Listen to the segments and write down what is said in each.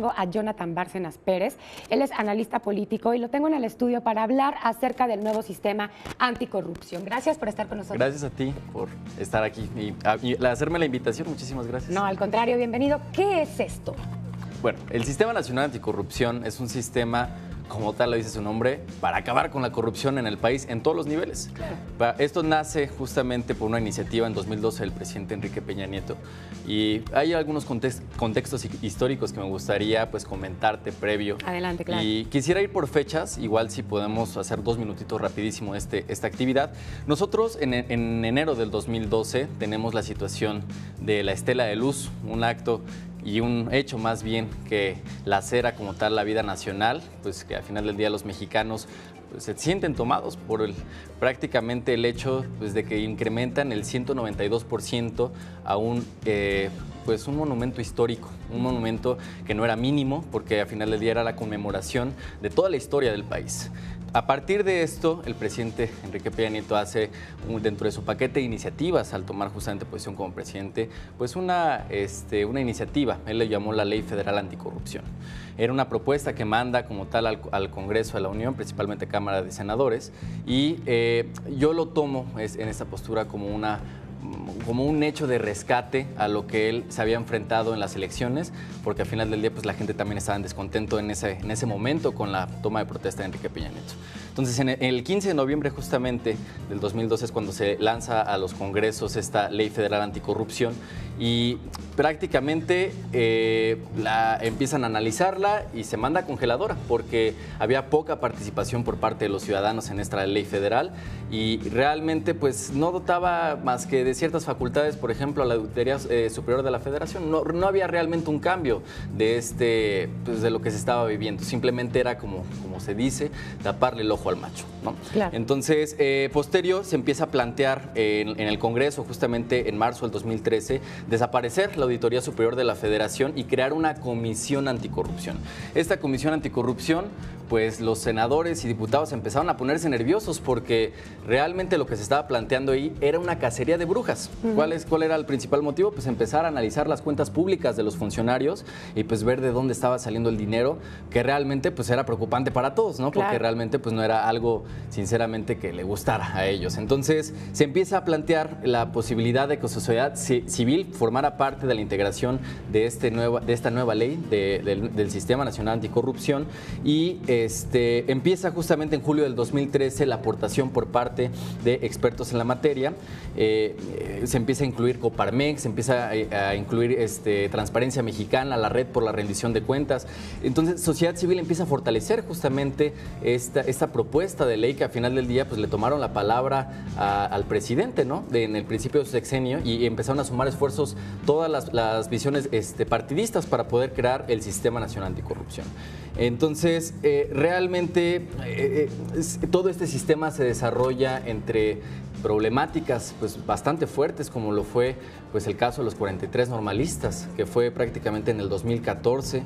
tengo a Jonathan Bárcenas Pérez. Él es analista político y lo tengo en el estudio para hablar acerca del nuevo sistema anticorrupción. Gracias por estar con nosotros. Gracias a ti por estar aquí y hacerme la invitación. Muchísimas gracias. No, al contrario, bienvenido. ¿Qué es esto? Bueno, el Sistema Nacional Anticorrupción es un sistema, como tal lo dice su nombre, para acabar con la corrupción en el país en todos los niveles. Claro. Esto nace justamente por una iniciativa en 2012 del presidente Enrique Peña Nieto. Y hay algunos contextos históricos que me gustaría pues comentarte previo. Adelante, claro. Y quisiera ir por fechas, igual si podemos hacer 2 minutitos rapidísimo esta actividad. Nosotros en enero del 2012 tenemos la situación de la Estela de Luz, un acto y un hecho más bien que lacera como tal la vida nacional, pues que al final del día los mexicanos pues, se sienten tomados por prácticamente el hecho pues, de que incrementan el 192% a pues un monumento histórico, un monumento que no era mínimo porque al final del día era la conmemoración de toda la historia del país. A partir de esto, el presidente Enrique Peña Nieto hace, dentro de su paquete de iniciativas, al tomar justamente posición como presidente, pues una iniciativa, él le llamó la Ley Federal Anticorrupción. Era una propuesta que manda como tal al Congreso de la Unión, principalmente Cámara de Senadores, y yo lo tomo en esta postura como un hecho de rescate a lo que él se había enfrentado en las elecciones, porque al final del día pues, la gente también estaba en descontento en ese momento con la toma de protesta de Enrique Peña Nieto. Entonces, en el 15 de noviembre justamente del 2012 es cuando se lanza a los congresos esta Ley Federal Anticorrupción y prácticamente empiezan a analizarla y se manda a congeladora porque había poca participación por parte de los ciudadanos en esta ley federal y realmente pues no dotaba más que de ciertas facultades, por ejemplo, a la Auditoría Superior de la Federación. No había realmente un cambio de lo que se estaba viviendo, simplemente era como se dice, taparle el ojo al macho, ¿no? Claro. Entonces, posterior se empieza a plantear en el Congreso, justamente en marzo del 2013, desaparecer la Auditoría Superior de la Federación y crear una comisión anticorrupción. Esta comisión anticorrupción, pues los senadores y diputados empezaron a ponerse nerviosos porque realmente lo que se estaba planteando ahí era una cacería de brujas. ¿Cuál era el principal motivo? Pues empezar a analizar las cuentas públicas de los funcionarios y pues ver de dónde estaba saliendo el dinero, que realmente pues era preocupante para todos, ¿no? Porque realmente pues no era algo, sinceramente, que le gustara a ellos. Entonces se empieza a plantear la posibilidad de que la sociedad civil formara parte de la integración de esta nueva ley del Sistema Nacional Anticorrupción y empieza justamente en julio del 2013 la aportación por parte de expertos en la materia. Se empieza a incluir Coparmex, se empieza a incluir Transparencia Mexicana, la Red por la Rendición de Cuentas. Entonces, sociedad civil empieza a fortalecer justamente esta propuesta de ley que al final del día pues, le tomaron la palabra al presidente, ¿no? En el principio de su sexenio y empezaron a sumar esfuerzos todas las visiones partidistas para poder crear el Sistema Nacional Anticorrupción. Entonces, realmente todo este sistema se desarrolla entre problemáticas pues, bastante fuertes, como lo fue pues, el caso de los 43 normalistas, que fue prácticamente en el 2014.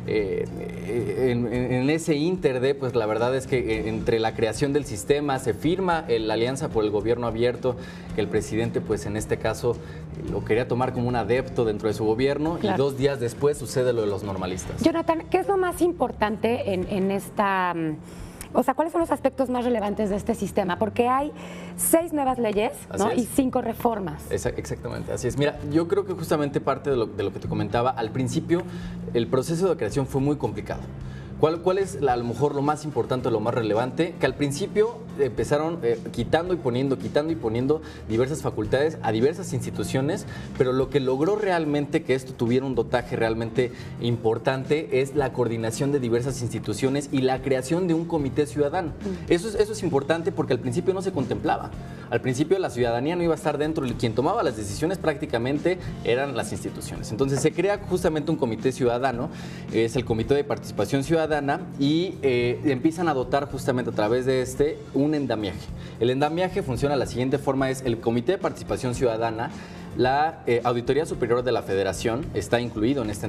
En ese ínter pues la verdad es que entre la creación del sistema se firma la Alianza por el Gobierno Abierto, que el presidente pues en este caso lo quería tomar como un adepto dentro de su gobierno. Claro. Y 2 días después sucede lo de los normalistas. Jonathan, ¿qué es lo más importante en esta... O sea, ¿cuáles son los aspectos más relevantes de este sistema? Porque hay 6 nuevas leyes, ¿no? Y 5 reformas. Exactamente, así es. Mira, yo creo que justamente parte de lo que te comentaba, al principio el proceso de creación fue muy complicado. ¿Cuál es a lo mejor lo más importante, lo más relevante? Que al principio empezaron quitando y poniendo diversas facultades a diversas instituciones, pero lo que logró realmente que esto tuviera un dotaje realmente importante es la coordinación de diversas instituciones y la creación de un comité ciudadano. Eso es importante porque al principio no se contemplaba. Al principio la ciudadanía no iba a estar dentro, quien tomaba las decisiones prácticamente eran las instituciones. Entonces se crea justamente un comité ciudadano, es el Comité de Participación Ciudadana, y empiezan a dotar justamente a través de un endamiaje. El endamiaje funciona de la siguiente forma, es el Comité de Participación Ciudadana. La Auditoría Superior de la Federación está incluido en este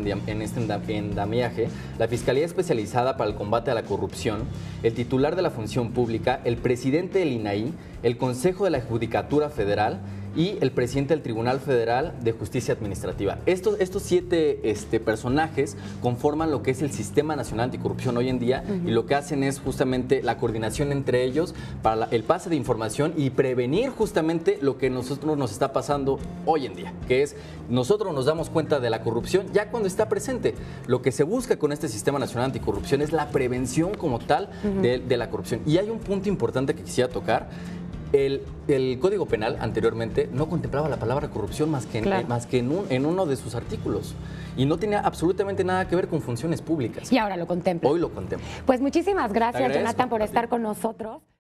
endamiaje, la Fiscalía Especializada para el Combate a la Corrupción, el titular de la Función Pública, el presidente del INAI, el Consejo de la Judicatura Federal y el presidente del Tribunal Federal de Justicia Administrativa. Estos 7 personajes conforman lo que es el Sistema Nacional Anticorrupción hoy en día, y lo que hacen es justamente la coordinación entre ellos para el pase de información y prevenir justamente lo que nosotros nos está pasando hoy en día, que es nosotros nos damos cuenta de la corrupción ya cuando está presente. Lo que se busca con este Sistema Nacional Anticorrupción es la prevención como tal de la corrupción. Y hay un punto importante que quisiera tocar. El Código Penal anteriormente no contemplaba la palabra corrupción más que en uno de sus artículos, y no tenía absolutamente nada que ver con funciones públicas. Y ahora lo contempla. Hoy lo contempla. Pues muchísimas gracias, Jonathan, por estar con nosotros.